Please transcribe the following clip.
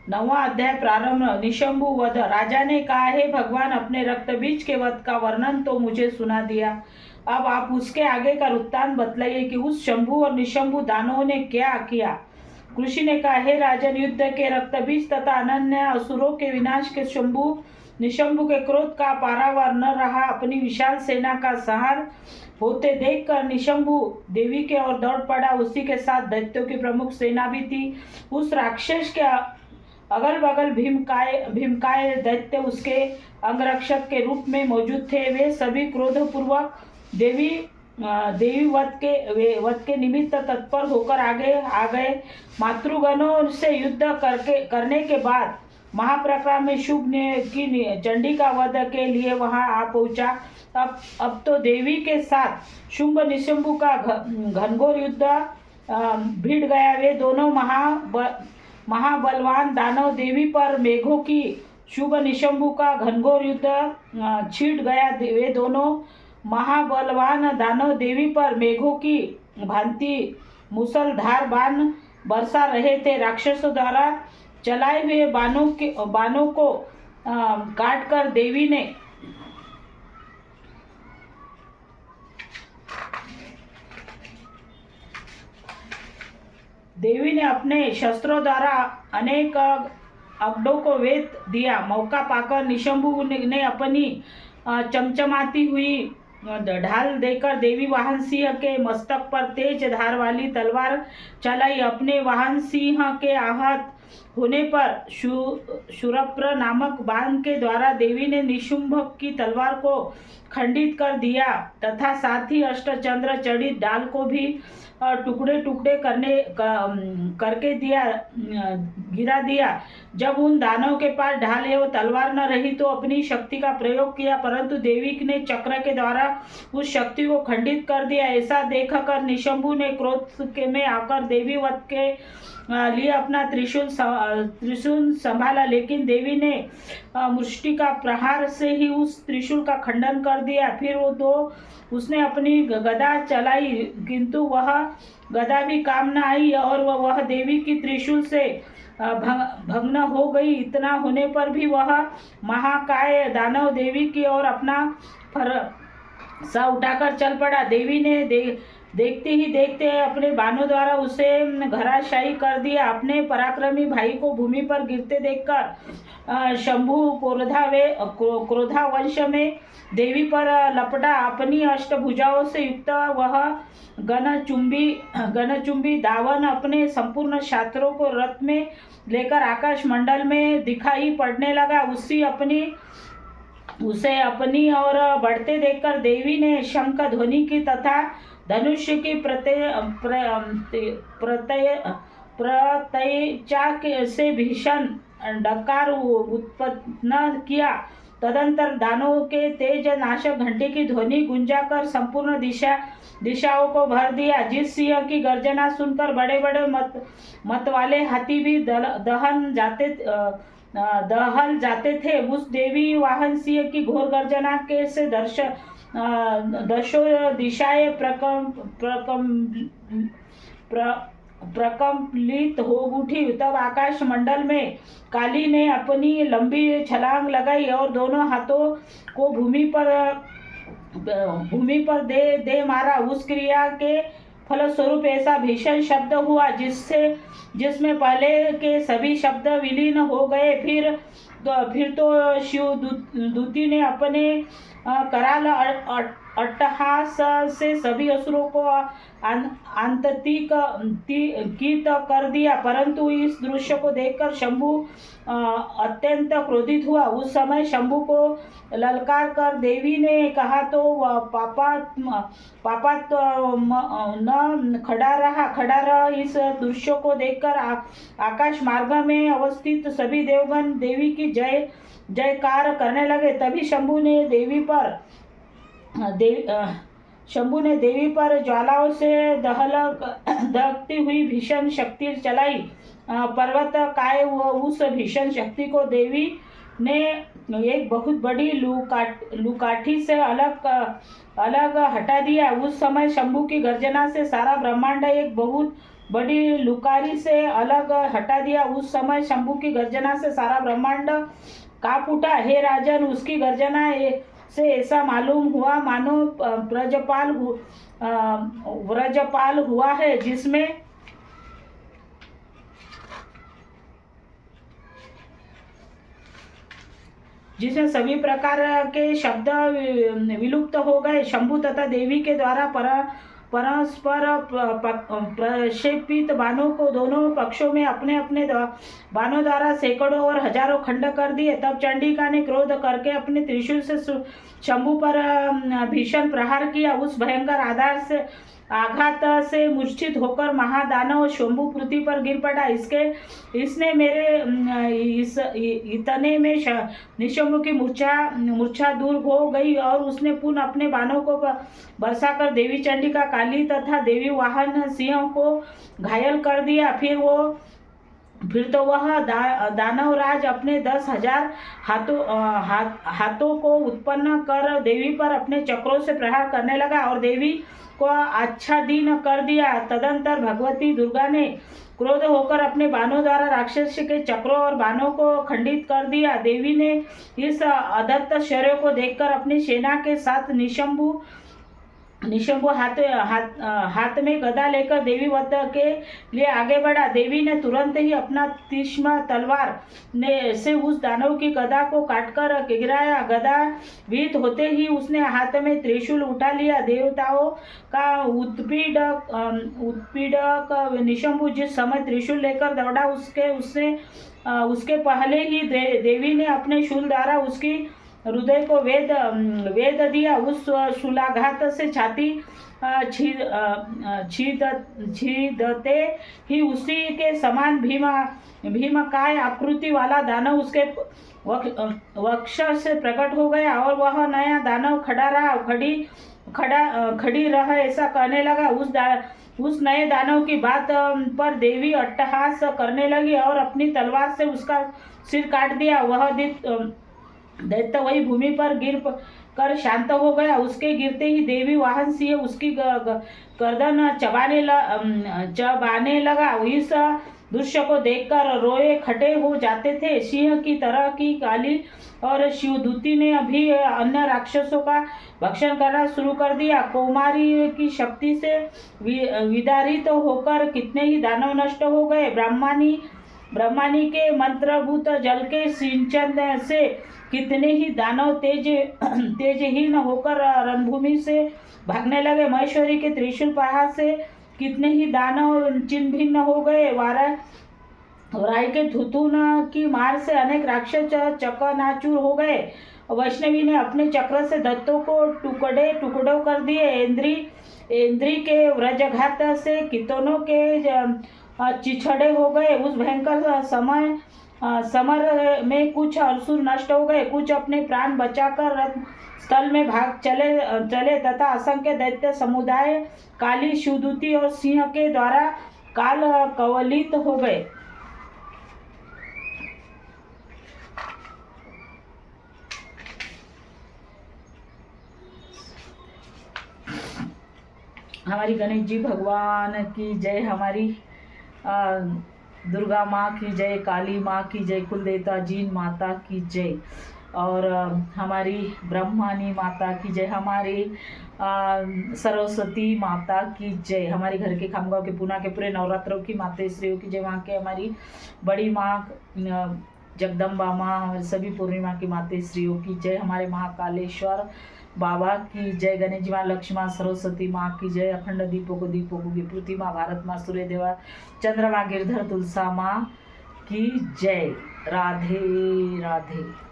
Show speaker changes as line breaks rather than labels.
9वां अध्याय प्रारंभ। निशंभु वध। राजा ने कहा, हे भगवान, अपने रक्त बीज के वध का वर्णन तो मुझे सुना दिया, अब आप उसके आगे का वृत्तांत बतलाइए कि उस शंभु और निशंभु दानवों ने क्या किया। ऋषि ने कहा, हे राजन, युद्ध के रक्त बीज तथा अनन्य असुरों के विनाश के शंभु निशंभु के क्रोध का पारावार न रहा। अपनी विशाल सेना का संहार होते देखकर निशंभु देवी के ओर दौड़ पड़ा। उसी के साथ दैत्यों की प्रमुख सेना भी थी। उस राक्षस के अगल बगल भीमकाय दैत्य उसके अंगरक्षक के रूप में मौजूद थे। वे सभी क्रोधपूर्वक देवी वध के निमित्त तत्पर होकर आगे आ गए। मातृगणों से युद्ध करने के बाद महाप्रकाश में शुभ की चंडी का वध के लिए वहां आ पहुंचा। अब तो देवी के साथ शुंभ निशंभु का घनघोर युद्ध भिड़ गया। वे दोनों महाबलवान दानव देवी पर मेघों की शुभ निशंभु का घनघोर युद्ध छिड़ गया। वे दोनों महाबलवान दानव देवी पर मेघों की भांति मूसलधार बाण बरसा रहे थे। राक्षसों द्वारा चलाए हुए बाणों को काटकर देवी ने अपने शस्त्रों द्वारा अनेक अग्डों को वेध दिया। मौका पाकर निशंभु ने अपनी चमचमाती हुई ढाल देकर देवी वाहन सिंह के मस्तक पर तेज धार वाली तलवार चलाई। अपने वाहन सिंह के आहत होने पर शूरप्र नामक बाण के द्वारा देवी ने निशुंभ की तलवार को खंडित कर दिया तथा साथ ही अष्टचंद्र चढ़ित डाल को भी टुकड़े टुकड़े करके गिरा दिया। जब उन दानव के पास ढाल एवं तलवार न रही तो अपनी शक्ति का प्रयोग किया, परंतु देवी ने चक्र के द्वारा उस शक्ति को खंडित कर दिया। ऐसा देखकर निशंभु ने क्रोध में आकर देवी वध के लिए अपना त्रिशूल संभाला, लेकिन देवी ने मुष्टि का प्रहार से ही उस त्रिशूल का खंडन कर दिया। फिर उसने अपनी गदा चलाई, किंतु वह गदा भी काम न आई और वह देवी की त्रिशूल से भग्न हो गई। इतना होने पर भी वह महाकाय दानव देवी की ओर अपना फरसा उठाकर चल पड़ा। देवी ने देखते ही देखते अपने बाणों द्वारा उसे घराशायी कर दिया। अपने पराक्रमी भाई को भूमि पर गिरते देखकर शंभु क्रोधावंश में देवी पर लपटा। अपनी अष्टभुजाओं से युक्त वह गगनचुंबी दावन अपने संपूर्ण छात्रों को रथ में लेकर आकाश मंडल में दिखाई पड़ने लगा। उसे अपनी ओर बढ़ते देखकर देवी ने शंख ध्वनि की तथा धनुष्य की प्रत्यय से भीषण डकार उत्पन्न किया। तदंतर दानवों के तेज नाशक घंटे की ध्वनि गुंजाकर संपूर्ण दिशाओं को भर दिया। जिस सिंह की गर्जना सुनकर बड़े बड़े मत वाले हाथी भी दहल जाते थे, उस देवी वाहन सिंह की घोर गर्जना के से दशों दिशाएं प्रकंपित हो उठी। तब आकाश मंडल में काली ने अपनी लंबी छलांग लगाई और दोनों हाथों को भूमि पर दे मारा। उस क्रिया के फलस्वरूप ऐसा भीषण शब्द हुआ जिसमें पहले के सभी शब्द विलीन हो गए। फिर तो शिव दूती ने अपने कराल अट्टहास से सभी असुरों को आंतरिक कर दिया। परंतु इस दृश्य को देखकर शंभु अत्यंत क्रोधित हुआ। उस समय शंभु को ललकार कर देवी ने कहा, तो पापा न खड़ा रहा। इस दृश्य को देखकर आकाश मार्ग में अवस्थित सभी देवगण देवी की जयकार करने लगे। तभी शंभु ने देवी पर ज्वालाओं से दहकती हुई भीषण शक्ति चलाई। पर्वत काय उस भीषण शक्ति को देवी ने एक बहुत बड़ी लूकाठी से अलग हटा दिया। उस समय शंभु की गर्जना से सारा ब्रह्मांड एक बहुत बड़ी लुकारी से अलग हटा दिया। उस समय शंभू की गर्जना से सारा ब्रह्मांड कांप उठा। हे राजन, उसकी गर्जना से ऐसा मालूम हुआ मानो व्रजपाल हुआ है, जिसमें सभी प्रकार के शब्द विलुप्त हो गए। शंभु तथा देवी के द्वारा परस्पर प्रक्षेपित बाणों को दोनों पक्षों में अपने अपने बाणों द्वारा सैकड़ों और हजारों खंड कर दिए। तब चंडिका ने क्रोध करके अपने त्रिशूल से शंभु पर भीषण प्रहार किया। उस भयंकर आघात से मूर्छित होकर महादानव शंभु पृथ्वी पर गिर पड़ा। इसने इतने में निशंभु की मूर्छा दूर हो गई और उसने पुनः अपने बाणों को बरसाकर देवी चंडिका, काली तथा देवी वाहन सिंह को घायल कर दिया। फिर तो वह दानवराज अपने 10,000 हाथों को उत्पन्न कर देवी पर अपने चक्रों से प्रहार करने लगा और देवी को आच्छादन कर दिया। तदंतर भगवती दुर्गा ने क्रोध होकर अपने बाणों द्वारा राक्षस के चक्रों और बाणों को खंडित कर दिया। देवी ने इस अदत्त शौर्य को देखकर अपनी सेना के साथ निशंभु हाथ में गदा लेकर देवी वध के लिए आगे बढ़ा। देवी ने तुरंत ही अपना तीक्ष्ण तलवार से उस दानव की गदा को काटकर गिराया। गदा विहित होते ही उसने हाथ में त्रिशूल उठा लिया। देवताओं का उत्पीड़क निशंभु जिस समय त्रिशूल लेकर दौड़ा, उसके पहले ही देवी ने अपने शूल द्वारा उसकी हृदय को वेद दिया। उस शूलाघात से छाती छीदते ही उसी के समान भीमकाय आकृति वाला दानव उसके वक्ष से प्रकट हो गया और वह नया दानव खड़ी रहा ऐसा कहने लगा। उस नए दानव की बात पर देवी अट्टहास करने लगी और अपनी तलवार से उसका सिर काट दिया। वह दैत्य वही भूमि पर गिर कर शांत हो गया। उसके गिरते ही देवी वाहन सिंह उसकी गर्दन चबाने लगा। इस दृश्य को देखकर रोए खड़े हो जाते थे। सिंह की तरह की काली और शिवदूती ने अभी अन्य राक्षसों का भक्षण करना शुरू कर दिया। कौमारी की शक्ति से विदारित होकर कितने ही दानव नष्ट हो गए। ब्रह्मानी के मंत्रभूत जल के सिंचन से कितने ही दानव तेजहीन होकर रणभूमि से भागने लगे। महेश्वरी के त्रिशूल प्रहार से कितने ही दानव चिन्ह भिन्न हो गए। वराई के थुथुन की मार से अनेक राक्षस चकनाचूर हो गए। वैष्णवी ने अपने चक्र से दैत्यों को टुकड़ों कर दिए। इंद्री के व्रजघात से कितनों के चिछड़े हो गए। उस भयंकर समर में कुछ असुर नष्ट हो गए, कुछ अपने प्राण बचाकर रथ स्थल में भाग चले तथा असंख्य दैत्य समुदाय काली, शिवदूती और सिंह के द्वारा काल कवलित हो गए। हमारी गणेश जी भगवान की जय, हमारी दुर्गा माँ की जय, काली माँ की जय, कुलदेवता जीन माता की जय और हमारी ब्रह्मानी माता की जय, हमारी सरस्वती माता की जय, हमारे घर के खामगांव के पूना के पूरे नवरात्रों की मातेश्रियों की जय, वहाँ के हमारी बड़ी माँ जगदम्बा माँ और सभी पूर्णिमा की मातेश्रियों की जय, हमारे महाकालेश्वर बाबा की जय, गणेश जी माँ, लक्ष्मी माँ, सरस्वती माँ की जय, अखंड दीपों की पृथ्वी माँ, भारत माँ, सूर्य देवा, चंद्रमा, गिरधर, तुलसा माँ की जय। राधे राधे।